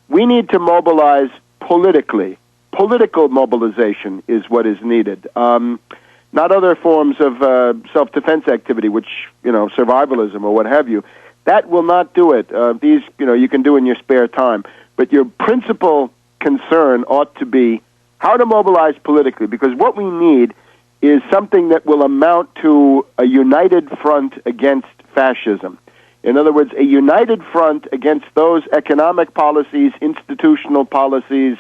We need to mobilize politically. Political mobilization is what is needed. Not other forms of self-defense activity, which, survivalism or what have you. That will not do it. These, you can do in your spare time. But your principal concern ought to be how to mobilize politically, because what we need is something that will amount to a united front against fascism. In other words, a united front against those economic policies, institutional policies,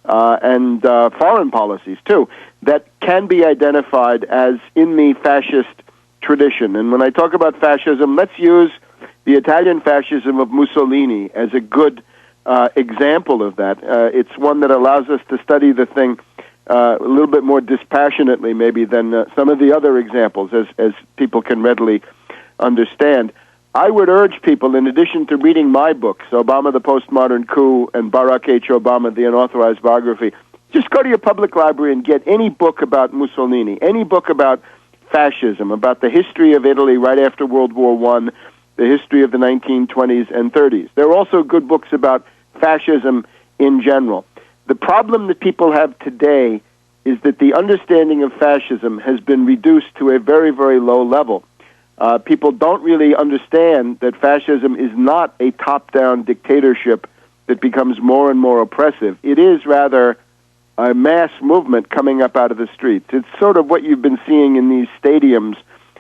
and foreign policies, too, that can be identified as in the fascist tradition. And when I talk about fascism, let's use the Italian fascism of Mussolini as a good example of that. It's one that allows us to study the thing a little bit more dispassionately, maybe, than some of the other examples, as people can readily understand. I would urge people, in addition to reading my books, Obama, the Postmodern Coup, and Barack H. Obama, the Unauthorized Biography, just go to your public library and get any book about Mussolini, any book about fascism, about the history of Italy right after World War I, the history of the 1920s and 30s. There are also good books about fascism in general. The problem that people have today is that the understanding of fascism has been reduced to a very, very low level. People don't really understand that fascism is not a top-down dictatorship that becomes more and more oppressive. It is rather a mass movement coming up out of the streets. It's sort of what you've been seeing in these stadiums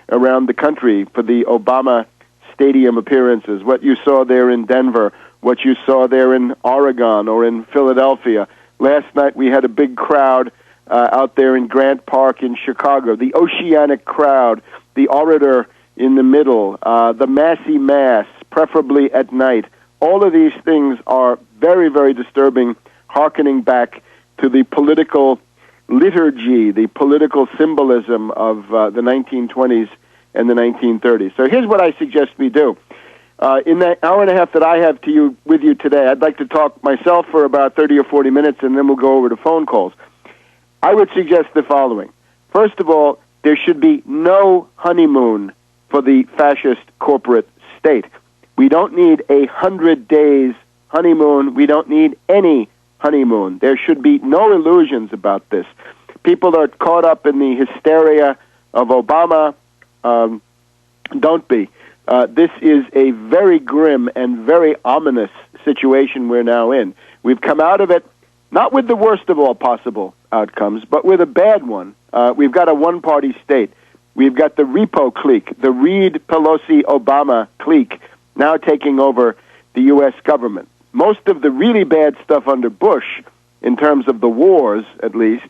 around the country for the Obama stadium appearances, what you saw there in Denver, what you saw there in Oregon or in Philadelphia. Last night we had a big crowd out there in Grant Park in Chicago, the oceanic crowd, the orator in the middle, the massy mass, preferably at night. All of these things are very, very disturbing, hearkening back to the political liturgy, the political symbolism of the 1920s and the 1930s. So here's what I suggest we do. In that hour and a half that I have with you today, I'd like to talk myself for about 30 or 40 minutes, and then we'll go over to phone calls. I would suggest the following. First of all, there should be no honeymoon for the fascist corporate state. We don't need 100 days honeymoon. We don't need any honeymoon. There should be no illusions about this. People are caught up in the hysteria of Obama. Don't be. This is a very grim and very ominous situation we're now in. We've come out of it not with the worst of all possible outcomes, but with a bad one. We've got a one-party state. We've got the repo clique, the Reid, Pelosi, Obama clique, now taking over the U.S. government. Most of the really bad stuff under Bush, in terms of the wars at least,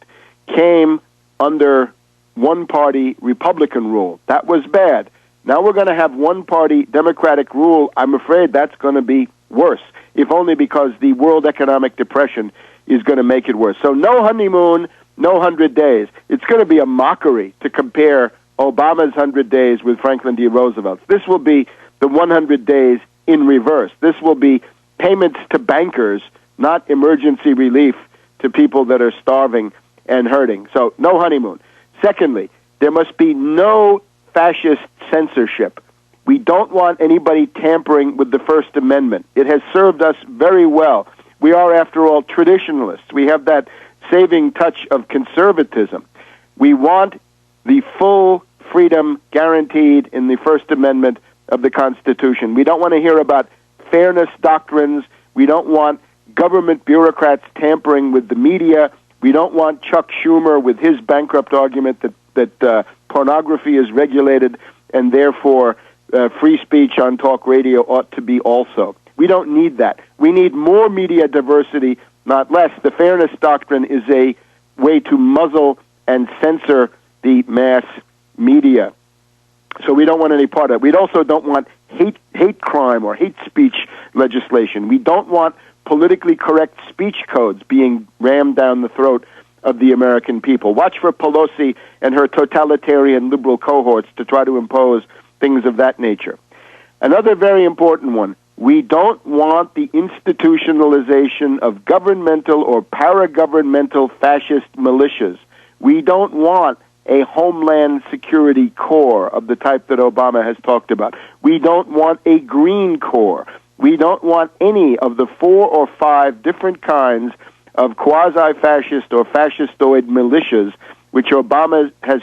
came under one-party Republican rule. That was bad. Now we're going to have one-party Democratic rule. I'm afraid that's going to be worse, if only because the World Economic Depression is going to make it worse. So no honeymoon, no 100 days. It's going to be a mockery to compare Obama's 100 days with Franklin D. Roosevelt's. This will be the 100 days in reverse. This will be payments to bankers, not emergency relief to people that are starving and hurting. So no honeymoon. Secondly, there must be no fascist censorship. We don't want anybody tampering with the First Amendment. It has served us very well. We are, after all, traditionalists. We have that saving touch of conservatism. We want the full freedom guaranteed in the First Amendment of the Constitution. We don't want to hear about fairness doctrines. We don't want government bureaucrats tampering with the media. We don't want Chuck Schumer with his bankrupt argument that pornography is regulated and therefore free speech on talk radio ought to be also. We don't need that. We need more media diversity, not less. The fairness doctrine is a way to muzzle and censor the mass media. So we don't want any part of it. We also don't want hate crime or hate speech legislation. We don't want politically correct speech codes being rammed down the throat of the American people. Watch for Pelosi and her totalitarian liberal cohorts to try to impose things of that nature. Another very important one, we don't want the institutionalization of governmental or paragovernmental fascist militias. We don't want a Homeland Security Corps of the type that Obama has talked about. We don't want a Green Corps. We don't want any of the 4 or 5 different kinds of quasi-fascist or fascistoid militias which Obama has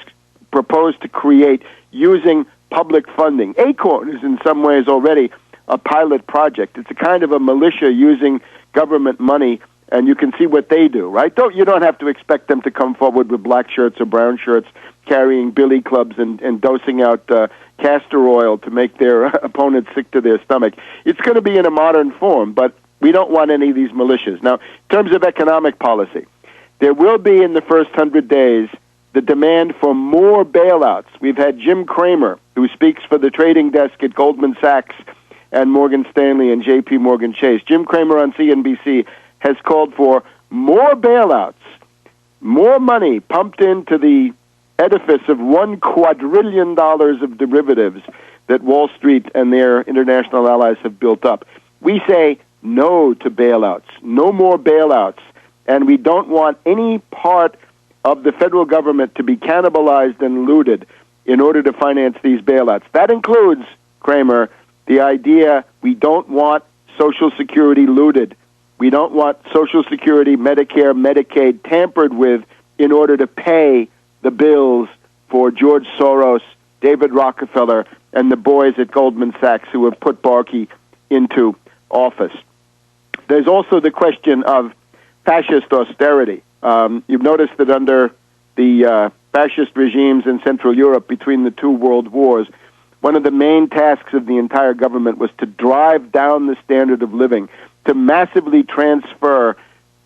proposed to create using public funding. ACORN is in some ways already a pilot project. It's a kind of a militia using government money, and you can see what they do, right? You don't have to expect them to come forward with black shirts or brown shirts, carrying billy clubs and dosing out castor oil to make their opponents sick to their stomach. It's going to be in a modern form, but we don't want any of these militias. Now, in terms of economic policy, there will be in the first 100 days the demand for more bailouts. We've had Jim Cramer, who speaks for the trading desk at Goldman Sachs and Morgan Stanley and J.P. Morgan Chase. Jim Cramer on CNBC has called for more bailouts, more money pumped into the edifice of $1 quadrillion of derivatives that Wall Street and their international allies have built up. We say no to bailouts, no more bailouts, and we don't want any part of the federal government to be cannibalized and looted in order to finance these bailouts. That includes, Kramer, the idea we don't want Social Security looted. We don't want Social Security, Medicare, Medicaid tampered with in order to pay the bills for George Soros, David Rockefeller, and the boys at Goldman Sachs who have put Barkey into office. There's also the question of fascist austerity. You've noticed that under the fascist regimes in Central Europe between the 2 world wars, one of the main tasks of the entire government was to drive down the standard of living, to massively transfer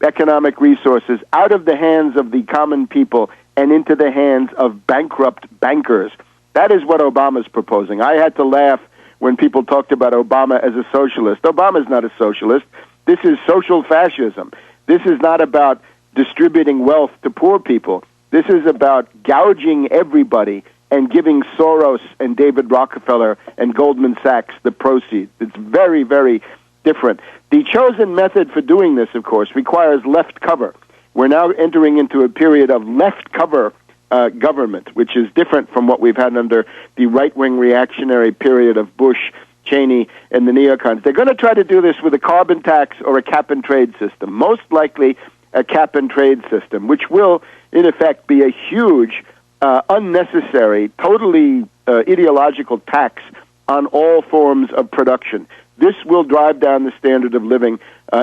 economic resources out of the hands of the common people and into the hands of bankrupt bankers. That is what Obama's proposing. I had to laugh when people talked about Obama as a socialist. Obama's not a socialist. This is social fascism. This is not about distributing wealth to poor people. This is about gouging everybody and giving Soros and David Rockefeller and Goldman Sachs the proceeds. It's very, very different. The chosen method for doing this, of course, requires left cover. We're now entering into a period of left cover government, which is different from what we've had under the right-wing reactionary period of Bush, Cheney, and the neocons. They're going to try to do this with a carbon tax or a cap-and-trade system, most likely a cap-and-trade system, which will, in effect, be a huge, unnecessary, totally ideological tax on all forms of production. This will drive down the standard of living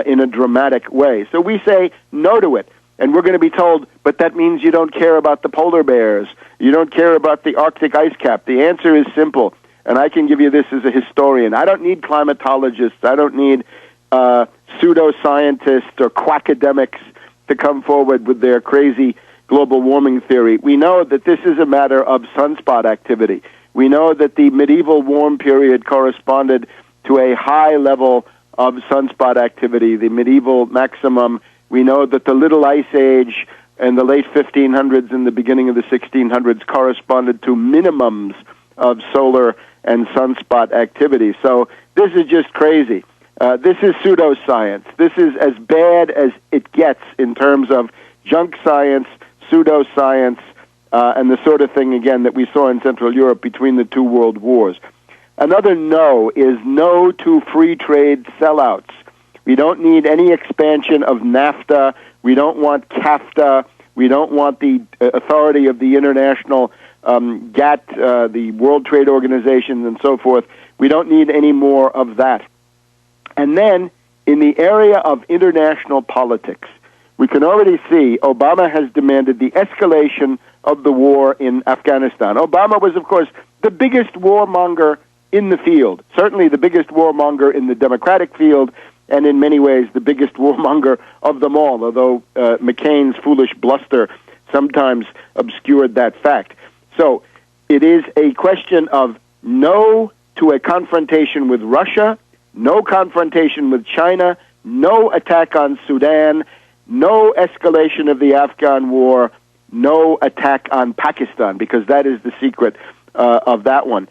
in a dramatic way. So we say no to it. And we're going to be told, but that means you don't care about the polar bears. You don't care about the Arctic ice cap. The answer is simple, and I can give you this as a historian. I don't need climatologists. I don't need pseudoscientists or quackademics to come forward with their crazy global warming theory. We know that this is a matter of sunspot activity. We know that the medieval warm period corresponded to a high level of sunspot activity, the medieval maximum. We know that the Little Ice Age and the late 1500s and the beginning of the 1600s corresponded to minimums of solar and sunspot activity. So this is just crazy. This is pseudoscience. This is as bad as it gets in terms of junk science, pseudoscience, and the sort of thing, again, that we saw in Central Europe between the 2 world wars. Another no is no to free trade sellouts. We don't need any expansion of NAFTA. We don't want CAFTA. We don't want the authority of the international GATT, the World Trade Organization, and so forth. We don't need any more of that. And then, in the area of international politics, we can already see Obama has demanded the escalation of the war in Afghanistan. Obama was, of course, the biggest warmonger in the field, certainly the biggest warmonger in the Democratic field, and in many ways the biggest warmonger of them all, although McCain's foolish bluster sometimes obscured that fact. So it is a question of no to a confrontation with Russia, no confrontation with China, no attack on Sudan, no escalation of the Afghan war, no attack on Pakistan, because that is the secret of that one.